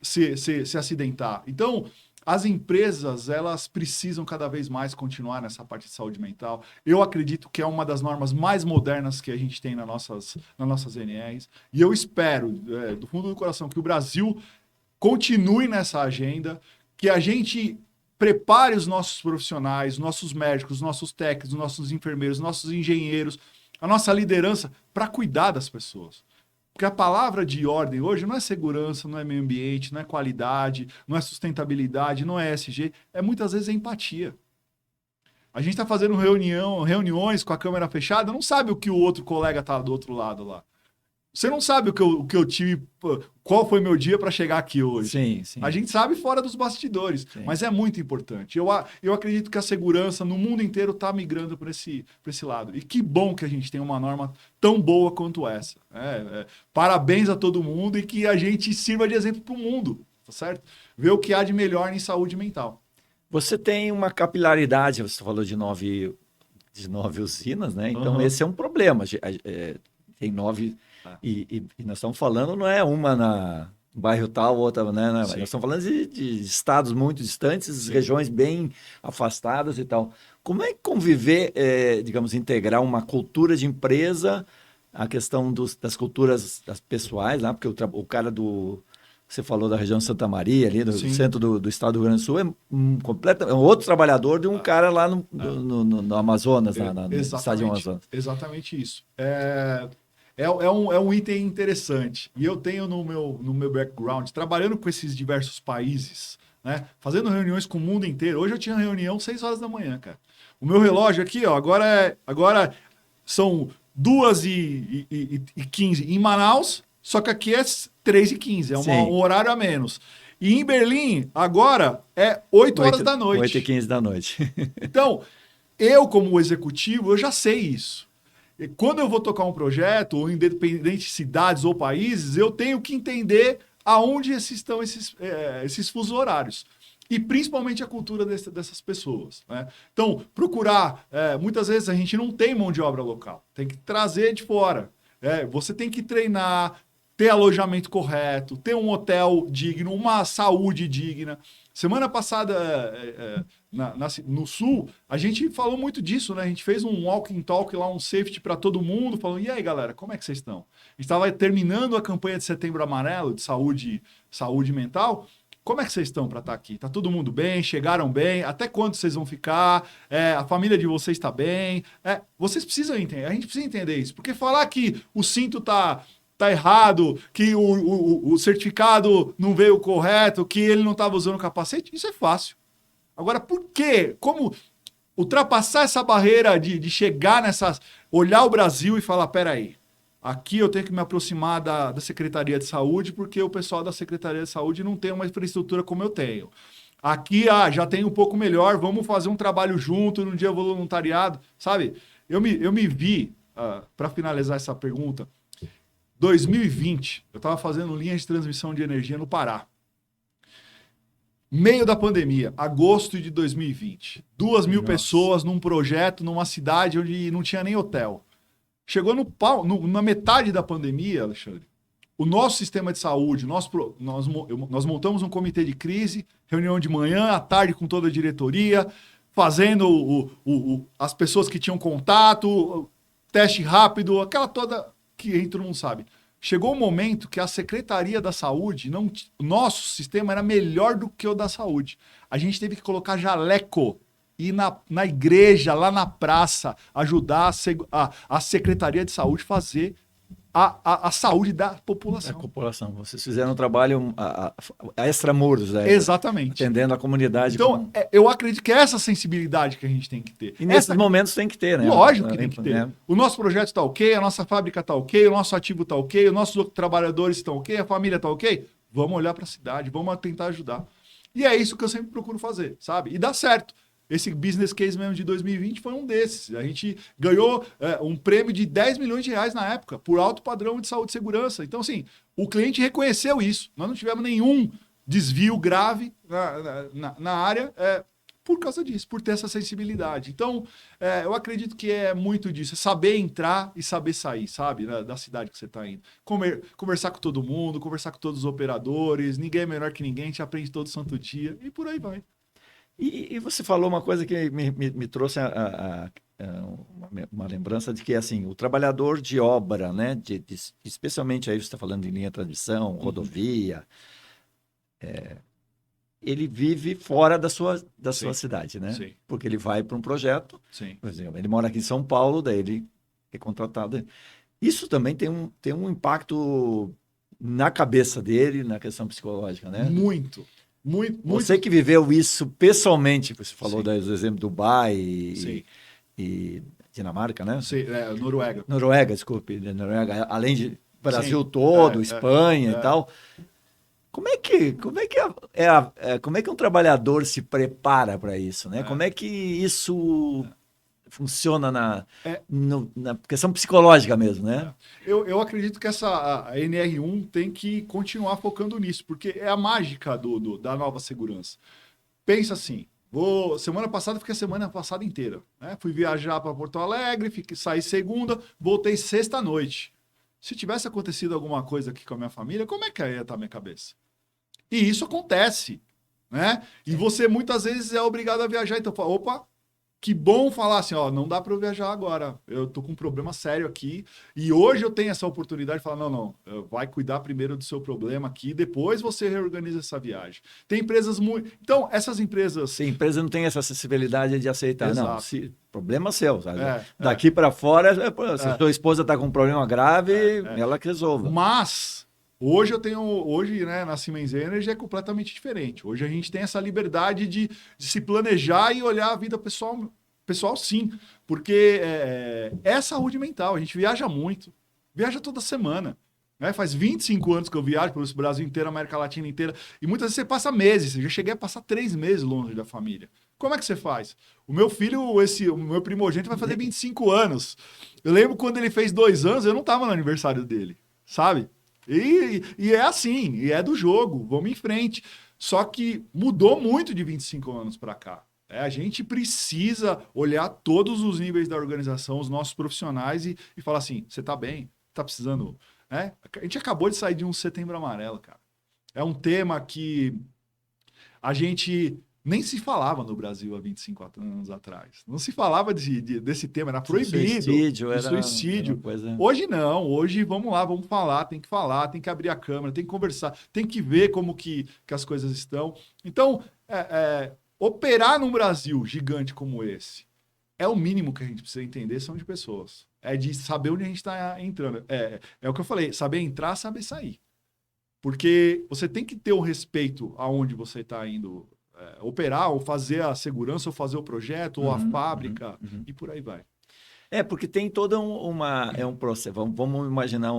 se acidentar. Então, as empresas, elas precisam cada vez mais continuar nessa parte de saúde mental. Eu acredito que é uma das normas mais modernas que a gente tem nas nossas NRs. E eu espero, do fundo do coração, que o Brasil continue nessa agenda, que a gente prepare os nossos profissionais, nossos médicos, nossos técnicos, nossos enfermeiros, nossos engenheiros, a nossa liderança para cuidar das pessoas. Porque a palavra de ordem hoje não é segurança, não é meio ambiente, não é qualidade, não é sustentabilidade, não é ESG, muitas vezes empatia. A gente está fazendo reuniões com a câmera fechada, não sabe o que o outro colega está do outro lado lá. Você não sabe o que eu tive, qual foi meu dia para chegar aqui hoje. Sim, sim. A gente sabe fora dos bastidores, sim, mas é muito importante. Eu acredito que a segurança no mundo inteiro está migrando para esse lado. E que bom que a gente tem uma norma tão boa quanto essa. Parabéns a todo mundo e que a gente sirva de exemplo para o mundo, tá certo? Ver o que há de melhor em saúde mental. Você tem uma capilaridade, você falou de 9 usinas, né? Então esse é um problema. Tem 9... E nós estamos falando, não é uma no bairro tal, outra, né? Nós estamos falando de estados muito distantes, sim, regiões bem afastadas e tal. Como é que conviver, digamos, integrar uma cultura de empresa, a questão das culturas das pessoais, né? Porque o cara você falou da região de Santa Maria, ali, do centro do estado do Rio Grande do Sul, é um outro trabalhador de um cara lá no Amazonas, no estado de Amazonas. Exatamente isso. É um item interessante. E eu tenho no meu background, trabalhando com esses diversos países, né, fazendo reuniões com o mundo inteiro. Hoje eu tinha reunião 6 horas da manhã, cara. O meu relógio aqui, ó, agora são 2h15 em Manaus, só que aqui é 3h15, é um horário a menos. E em Berlim, agora, é 8 horas da noite. 8h15 da noite. Então, eu como executivo, eu já sei isso. E quando eu vou tocar um projeto, ou independente de cidades ou países, eu tenho que entender aonde estão esses fusos horários. E principalmente a cultura dessas pessoas, né? Então, procurar... muitas vezes a gente não tem mão de obra local. Tem que trazer de fora. Você tem que treinar, ter alojamento correto, ter um hotel digno, uma saúde digna. Semana passada, no Sul, a gente falou muito disso, né? A gente fez um walking talk lá, um safety para todo mundo, falando, e aí, galera, como é que vocês estão? A gente estava terminando a campanha de Setembro Amarelo, de saúde mental. Como é que vocês estão para estar aqui? Tá todo mundo bem? Chegaram bem? Até quando vocês vão ficar? A família de vocês está bem? Vocês precisam entender, a gente precisa entender isso. Porque falar que o cinto está tá errado, que o certificado não veio correto, que ele não estava usando o capacete, isso é fácil. Agora, por quê? Como ultrapassar essa barreira de chegar nessas... Olhar o Brasil e falar, peraí, aqui eu tenho que me aproximar da Secretaria de Saúde, porque o pessoal da Secretaria de Saúde não tem uma infraestrutura como eu tenho. Aqui, já tem um pouco melhor, vamos fazer um trabalho junto no dia voluntariado, sabe? Eu me vi, para finalizar essa pergunta, 2020, eu estava fazendo linhas de transmissão de energia no Pará. Meio da pandemia, agosto de 2020. 2.000 pessoas num projeto, numa cidade onde não tinha nem hotel. Chegou na metade da pandemia, Alexandre, o nosso sistema de saúde, nós montamos um comitê de crise, reunião de manhã, à tarde com toda a diretoria, fazendo as pessoas que tinham contato, teste rápido, aquela toda que todo mundo sabe. Chegou um momento que a Secretaria da Saúde, o nosso sistema era melhor do que o da saúde. A gente teve que colocar jaleco, ir na igreja, lá na praça, ajudar a Secretaria de Saúde fazer a saúde da população. A população. Vocês fizeram um trabalho a extramuros, né? Exatamente. Atendendo a comunidade. Então, eu acredito que é essa sensibilidade que a gente tem que ter. E nesses momentos tem que ter, né? Lógico que tem que ter. Né? O nosso projeto está ok, a nossa fábrica está ok, o nosso ativo está ok, os nossos trabalhadores estão ok, a família está ok. Vamos olhar para a cidade, vamos tentar ajudar. E é isso que eu sempre procuro fazer, sabe? E dá certo. Esse business case mesmo de 2020 foi um desses. A gente ganhou um prêmio de 10 milhões de reais na época, por alto padrão de saúde e segurança. Então, assim, o cliente reconheceu isso. Nós não tivemos nenhum desvio grave na área por causa disso, por ter essa sensibilidade. Então, eu acredito que é muito disso. É saber entrar e saber sair, sabe? Da cidade que você está indo. Conversar com todo mundo, conversar com todos os operadores. Ninguém é melhor que ninguém, a gente aprende todo santo dia. E por aí vai. E você falou uma coisa que me trouxe uma lembrança de que, assim, o trabalhador de obra, né, especialmente aí você está falando de linha de transmissão, rodovia, ele vive fora da sua cidade, né? Sim. Porque ele vai para um projeto, Sim. por exemplo, ele mora aqui em São Paulo, daí ele é contratado. Isso também tem um impacto na cabeça dele, na questão psicológica, né? Muito. Você que viveu isso pessoalmente, você falou do exemplo do Dubai e Dinamarca, né? Sim, Noruega. Noruega, desculpe. Noruega, além de Brasil todo, Espanha e tal. Como é que um trabalhador se prepara para isso, né? Como é que isso funciona na questão psicológica mesmo, né? Eu acredito que a NR1 tem que continuar focando nisso, porque é a mágica da nova segurança. Pensa assim, semana passada, fiquei a semana passada inteira, né? Fui viajar para Porto Alegre, saí segunda, voltei sexta à noite. Se tivesse acontecido alguma coisa aqui com a minha família, como é que ia estar a minha cabeça? E isso acontece, né? E você muitas vezes é obrigado a viajar, então fala, opa, que bom falar assim, não dá para eu viajar agora, eu tô com um problema sério aqui, e hoje eu tenho essa oportunidade de falar, não, vai cuidar primeiro do seu problema aqui, depois você reorganiza essa viagem. Tem empresas muito... Então, essas empresas... Sim, a empresa não tem essa acessibilidade de aceitar, Exato. Não, problema seu, sabe? Daqui para fora, se a sua esposa tá com um problema grave, ela que resolva. Mas... Hoje, né, na Siemens Energy é completamente diferente. Hoje a gente tem essa liberdade de se planejar e olhar a vida pessoal sim. Porque é saúde mental. A gente viaja muito. Viaja toda semana. Né? Faz 25 anos que eu viajo pelo Brasil inteiro, América Latina inteira. E muitas vezes você passa meses. Eu já cheguei a passar 3 meses longe da família. Como é que você faz? O meu filho, o meu primogênito, vai fazer 25 anos. Eu lembro quando ele fez 2 anos, eu não estava no aniversário dele. Sabe? E é assim, e é do jogo, vamos em frente. Só que mudou muito de 25 anos para cá. A gente precisa olhar todos os níveis da organização, os nossos profissionais e falar assim, você está bem? Está precisando... A gente acabou de sair de um Setembro Amarelo, cara. É um tema que a gente nem se falava no Brasil há 25 anos atrás. Não se falava desse tema, era proibido. Suicídio. Era coisa... Hoje não, hoje vamos lá, vamos falar, tem que abrir a câmera, tem que conversar, tem que ver como que as coisas estão. Então, operar num Brasil gigante como esse, é o mínimo que a gente precisa entender, são de pessoas. É de saber onde a gente está entrando. É o que eu falei, saber entrar, saber sair. Porque você tem que ter o respeito aonde você está indo operar, ou fazer a segurança, ou fazer o projeto, ou a fábrica, e por aí vai. Porque tem toda um processo. Vamos imaginar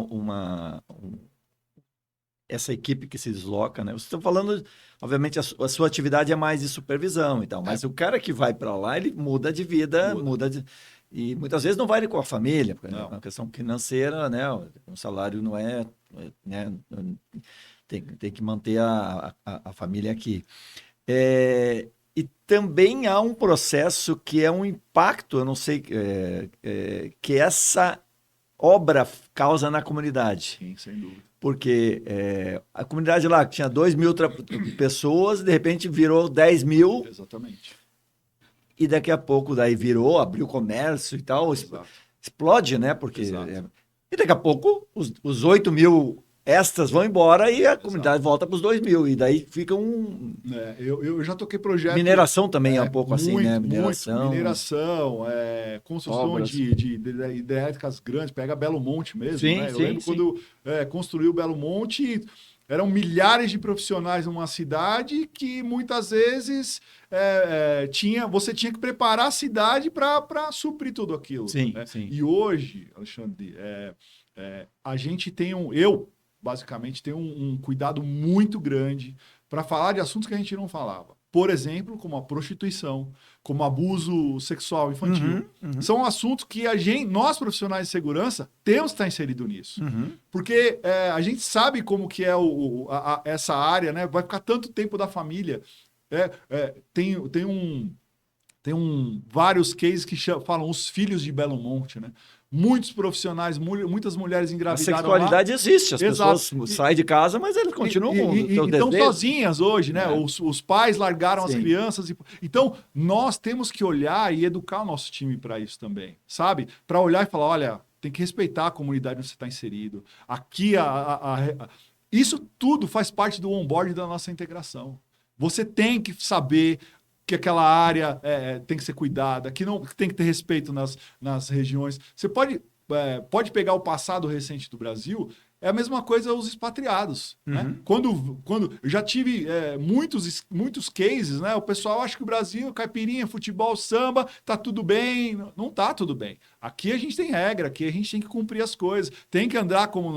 essa equipe que se desloca, né? Você está falando, obviamente, a sua atividade é mais de supervisão e tal, mas o cara que vai para lá, ele muda de vida, e muitas vezes não vai com a família, porque é uma questão financeira, né? O salário não é, né? Tem que manter a família aqui. E também há um processo que é um impacto, eu não sei, que essa obra causa na comunidade. Sim, sem dúvida. Porque a comunidade lá que tinha 2.000 pessoas, de repente virou 10.000. Exatamente. E daqui a pouco daí abriu comércio e tal. Exato. Explode, né? Porque, e daqui a pouco os 8.000 extras vão embora e a comunidade volta para os 2.000. E daí fica eu já toquei projeto... Mineração também é um pouco assim, né? Mineração, construção obras. de hidrelétricas grandes. Pega Belo Monte mesmo, sim, né? sim, Eu lembro quando construiu Belo Monte, eram milhares de profissionais numa cidade que muitas vezes você tinha que preparar a cidade para suprir tudo aquilo. Sim, né? sim. E hoje, Alexandre, a gente tem eu basicamente tenho um cuidado muito grande para falar de assuntos que a gente não falava. Por exemplo, como a prostituição, como abuso sexual infantil. São assuntos que nós profissionais de segurança, temos que estar inserido nisso. Porque a gente sabe como que é essa área, né? Vai ficar tanto tempo da família. Tem vários cases que falam os filhos de Belo Monte, né? Muitos profissionais, muitas mulheres engravidaram. A sexualidade existe, as Exato. pessoas saem de casa, mas eles continuam com e estão sozinhas hoje, né? Os pais largaram as crianças. Então, nós temos que olhar e educar o nosso time para isso também, sabe? Para olhar e falar, olha, tem que respeitar a comunidade onde você está inserido. Aqui, isso tudo faz parte do onboard da nossa integração. Você tem que saber que aquela área tem que ser cuidada, que não tem que ter respeito nas regiões. Você pode pegar o passado recente do Brasil, é a mesma coisa os expatriados. Né? Quando eu já tive muitos cases, né? O pessoal acha que o Brasil, caipirinha, futebol, samba, tá tudo bem. Não tá tudo bem. Aqui a gente tem regra, aqui a gente tem que cumprir as coisas, tem que andar como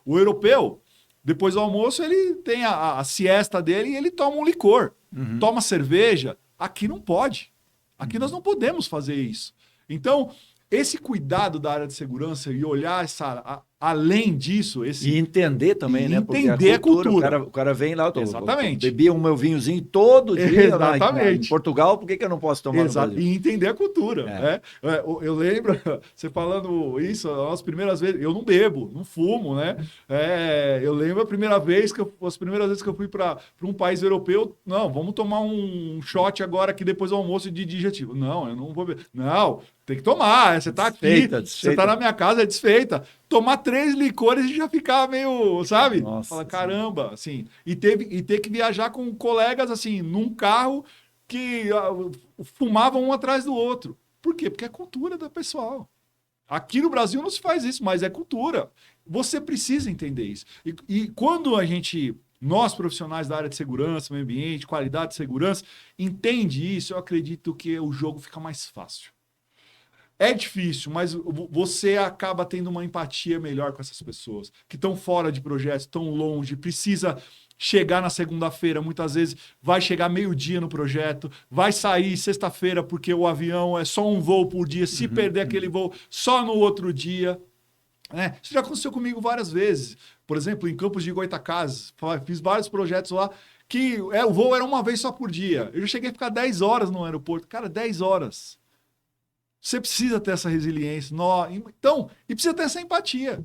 o europeu. Depois do almoço, ele tem a siesta dele e ele toma um licor, toma cerveja. Aqui não pode. Aqui nós não podemos fazer isso. Então, esse cuidado da área de segurança e olhar além disso... E entender também, né? Porque entender a cultura. O cara vem lá... Exatamente. Bebia um meu vinhozinho todo dia. Exatamente. Em Portugal, por que eu não posso tomar no Brasil? E entender a cultura. Eu lembro, você falando isso, as primeiras vezes... Eu não bebo, não fumo, né? Eu lembro as primeiras vezes que eu fui para um país europeu. Não, vamos tomar um shot agora aqui depois do almoço de digestivo. Não, eu não vou beber. Não, tem que tomar. Você tá aqui, você tá na minha casa, é desfeita. Tomar 3 licores e já ficar meio, sabe? Nossa, fala, caramba, assim. E ter que viajar com colegas, assim, num carro que fumavam um atrás do outro. Por quê? Porque é cultura do pessoal. Aqui no Brasil não se faz isso, mas é cultura. Você precisa entender isso. E quando nós profissionais da área de segurança, meio ambiente, qualidade de segurança, entende isso, eu acredito que o jogo fica mais fácil. É difícil, mas você acaba tendo uma empatia melhor com essas pessoas que estão fora de projetos, estão longe, precisa chegar na segunda-feira, muitas vezes vai chegar meio-dia no projeto, vai sair sexta-feira porque o avião é só um voo por dia, se perder aquele voo, só no outro dia. Isso já aconteceu comigo várias vezes. Por exemplo, em Campos de Goytacazes, fiz vários projetos lá que o voo era uma vez só por dia. Eu já cheguei a ficar 10 horas no aeroporto. Cara, 10 horas. Você precisa ter essa resiliência. Então, e precisa ter essa empatia.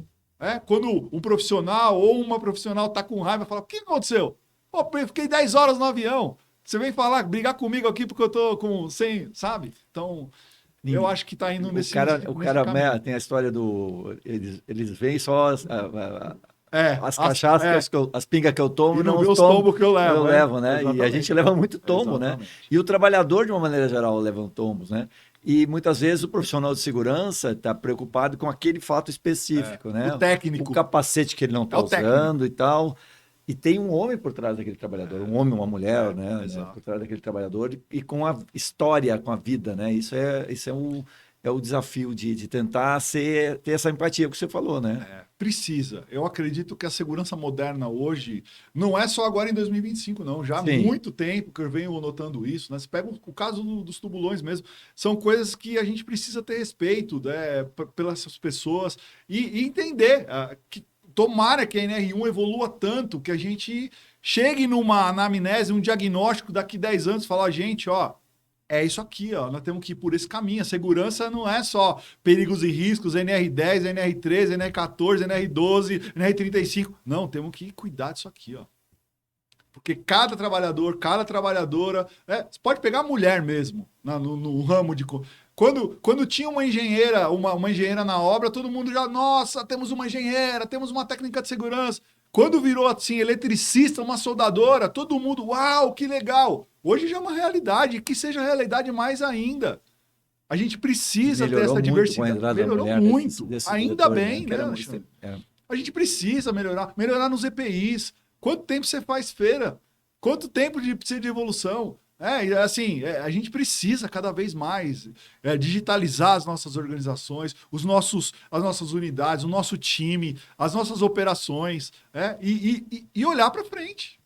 Quando um profissional ou uma profissional está com raiva, fala, o que aconteceu? Eu fiquei 10 horas no avião. Você vem brigar comigo aqui porque eu tô sabe? Então, eu acho que está indo nesse O cara tem a história eles veem só as cachaças, as pingas que eu tomo, e não os tombos que eu levo. Eu levo, né? Exatamente. E a gente leva muito tombo, exatamente, né? E o trabalhador, de uma maneira geral, leva tombos, né? E muitas vezes o profissional de segurança está preocupado com aquele fato específico, né? O técnico. O capacete que ele não está o técnico. usando e tal. E tem um homem por trás daquele trabalhador, um homem, uma mulher, né? Exato. Por trás daquele trabalhador e com a história, com a vida, né? Isso é o desafio de tentar ter essa empatia que você falou, né? Precisa. Eu acredito que a segurança moderna hoje não é só agora em 2025, não. Já há Sim. muito tempo que eu venho notando isso, né? Você pega o caso dos tubulões mesmo. São coisas que a gente precisa ter respeito, né, pelas pessoas e entender que tomara que a NR1 evolua tanto que a gente chegue numa anamnese, um diagnóstico daqui 10 anos e falar, gente, ó, é isso aqui, ó, nós temos que ir por esse caminho. A segurança não é só perigos e riscos, NR10, NR13, NR14, NR12, NR35. Não, temos que cuidar disso aqui, ó. Porque cada trabalhador, cada trabalhadora... você pode pegar a mulher mesmo, no ramo de... Quando tinha uma engenheira, uma engenheira na obra, todo mundo já... Nossa, temos uma engenheira, temos uma técnica de segurança. Quando virou, assim, eletricista, uma soldadora, todo mundo... Uau, que legal! Hoje já é uma realidade, que seja realidade mais ainda. A gente precisa ter essa diversidade. Melhorou muito. Ainda bem, né, Alexandre? A gente precisa melhorar nos EPIs. Quanto tempo você faz feira? Quanto tempo precisa de evolução? A gente precisa cada vez mais digitalizar as nossas organizações, as nossas unidades, o nosso time, as nossas operações, e olhar para frente.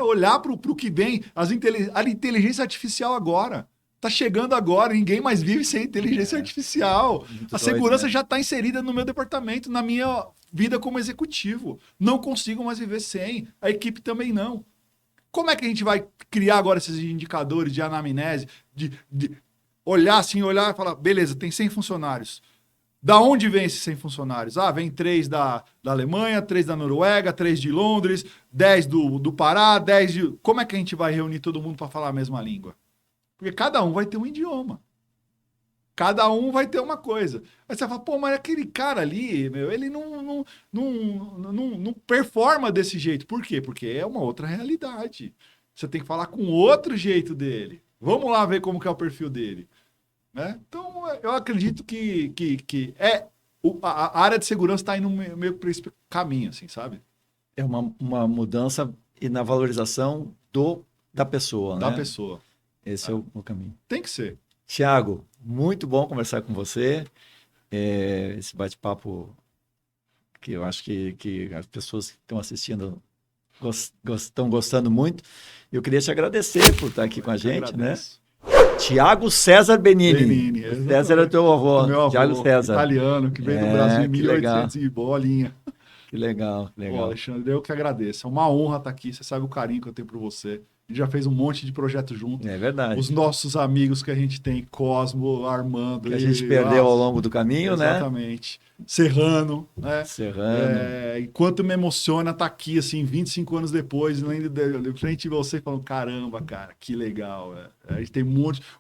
Olhar para o que vem, a inteligência artificial agora. Está chegando agora, ninguém mais vive sem inteligência artificial. A segurança já está inserida no meu departamento, na minha vida como executivo. Não consigo mais viver sem, a equipe também não. Como é que a gente vai criar agora esses indicadores de anamnese, de olhar e falar, beleza, tem 100 funcionários. Da onde vem esses 100 funcionários? Vem 3 da Alemanha, 3 da Noruega, 3 de Londres, 10 do Pará, 10 de... Como é que a gente vai reunir todo mundo para falar a mesma língua? Porque cada um vai ter um idioma. Cada um vai ter uma coisa. Aí você fala, pô, mas aquele cara ali, meu, ele não performa desse jeito. Por quê? Porque é uma outra realidade. Você tem que falar com outro jeito dele. Vamos lá ver como que é o perfil dele. Né? Então, eu acredito que a área de segurança está indo meio por esse caminho, assim, sabe? É uma mudança e na valorização da pessoa, Da né? pessoa. Esse é o caminho. Tem que ser. Tiago, muito bom conversar com você. Esse bate-papo que eu acho que as pessoas que estão assistindo estão gostando muito. Eu queria te agradecer por estar aqui com a gente, né? Tiago César Benini. César é teu avô. Meu avô, Tiago César. Italiano, que veio do Brasil em 1800 legal. e bolinha. Que legal, que legal. Pô, Alexandre, eu que agradeço. É uma honra estar aqui. Você sabe o carinho que eu tenho por você. A gente já fez um monte de projeto junto. É verdade. Os nossos amigos que a gente tem, Cosmo, Armando. Que a gente perdeu ao longo do caminho, exatamente. Serrano, né? Serrano. Enquanto me emociona estar aqui, assim, 25 anos depois, de frente de você, falando, caramba, cara, que legal. A gente tem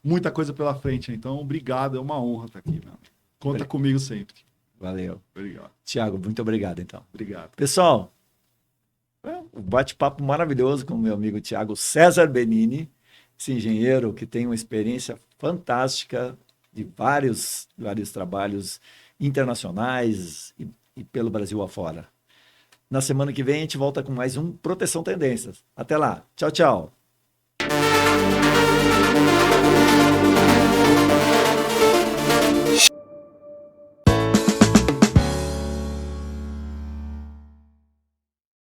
muita coisa pela frente, então, obrigado, é uma honra estar aqui, meu amigo. Conta comigo sempre. Valeu. Obrigado. Tiago, muito obrigado, então. Obrigado. Pessoal, um bate-papo maravilhoso com o meu amigo Tiago César Benini, esse engenheiro que tem uma experiência fantástica de vários trabalhos internacionais e pelo Brasil afora. Na semana que vem a gente volta com mais um Proteção Tendências. Até lá. Tchau, tchau.